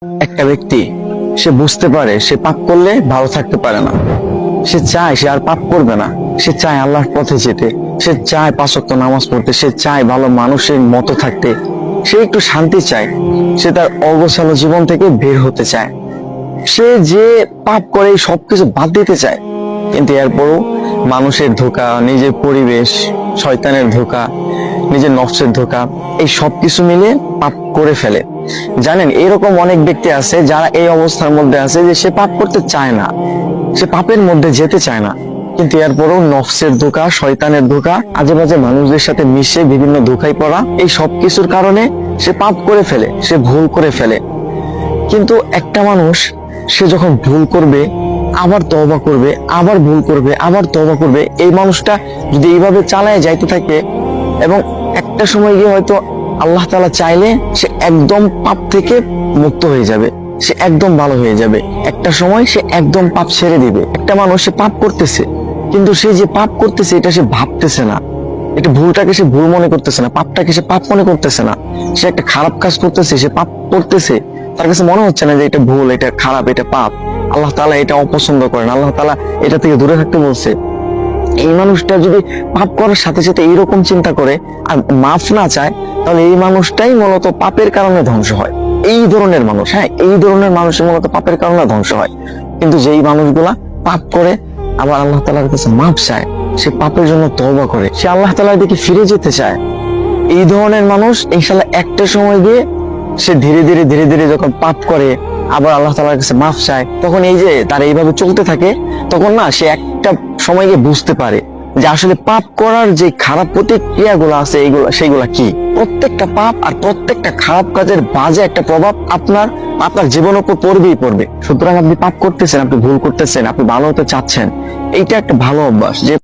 একটা ব্যক্তি সে বুঝতে পারে সে পাপ করলে ভালো থাকতে পারে না, সে চায় সে আর পাপ করবে না, সে চায় আল্লাহর পথে যেতে, সে চায় 5 ওয়াক্ত নামাজ পড়তে, সে চায় ভালো মানুষের মতো থাকতে, সে একটু শান্তি চায়, সে তার অগোছালো জীবন থেকে বের হতে চায়, সে যে পাপ করে সবকিছু বাদ দিতে চায়। কিন্তু এরপরও মানুষের ধোঁকা, নিজের পরিবেশ, শয়তানের ধোঁকা, নিজের নফসের ধোঁকা, এই সবকিছু মিলে পাপ করে ফেলে। জানেন, এরকম অনেক ব্যক্তি আছে যারা এই অবস্থার মধ্যে আছে যে সে পাপ করতে চায় না, সে পাপের মধ্যে যেতে চায় না, কিন্তু এরপরও নফসের ধোঁকা, শয়তানের ধোঁকা, আজে বাজে মানুষদের সাথে মিশে বিভিন্ন ধোঁকায় পড়া, এই সবকিছুর কারণে সে পাপ করে ফেলে, সে ভুল করে ফেলে। কিন্তু একটা মানুষ সে যখন ভুল করবে, আবার তওবা করবে, আবার ভুল করবে, আবার তওবা করবে, এই মানুষটা যদি এইভাবে চালায় যাইতে থাকে এবং একটা সময় গিয়ে হয়তো আল্লাহ তাআলা চাইলে সে একদম পাপ থেকে মুক্ত হয়ে যাবে, সে একদম ভালো হয়ে যাবে। একটা সময় সে একদম পাপ ছেড়ে দিবে। একটা মানুষ সে পাপ করতেছে, কিন্তু সে যে পাপ করতেছে এটা সে ভাবতেছে না, এটা ভুলটাকে সে ভুল মনে করতেছে না, পাপটাকে সে পাপ মনে করতেছে না। সে একটা খারাপ কাজ করতেছে, সে পাপ করতেছে, তার কাছে মনে হচ্ছে না যে এটা ভুল, এটা খারাপ, এটা পাপ, আল্লাহ তাআলা এটা অপছন্দ করেন, আল্লাহ তাআলা এটা থেকে দূরে থাকতে বলছে। এই মানুষটা যদি পাপ করার সাথে সাথে এইরকম চিন্তা করে আর মাফ না চায়, তাহলে এই মানুষটাই মূলত পাপের কারণে ধ্বংস হয়। এই ধরনের মানুষ, হ্যাঁ, এই ধরনের মানুষের মূলত পাপের কারণে ধ্বংস হয়। কিন্তু যেই মানুষগুলা পাপ করে আবার আল্লাহ তাআলার কাছে মাফ চায়, সে পাপের জন্য তওবা করে, সে আল্লাহ তাআলার দিকে ফিরে যেতে চায়, এই ধরনের মানুষ ইনশাআল্লাহ একটা সময় গিয়ে সে ধীরে ধীরে ধীরে ধীরে যখন পাপ করে আবার আল্লাহ তাআলার কাছে মাফ চায়, তখন এই যে তার এইভাবে চলতে থাকে, তখন না সে একটা সময় গিয়ে বুঝতে পারে যে আসলে পাপ করার যে খারাপ প্রতিক্রিয়াগুলো আছে সেইগুলা কি। প্রত্যেকটা পাপ আর প্রত্যেকটা খারাপ কাজের বাজে একটা প্রভাব আপনার জীবনের উপর পড়বেই পড়বে। সুতরাং আপনি পাপ করতেছেন, আপনি ভুল করতেছেন, আপনি ভালো হতে চাচ্ছেন, এইটা একটা ভালো অভ্যাস যে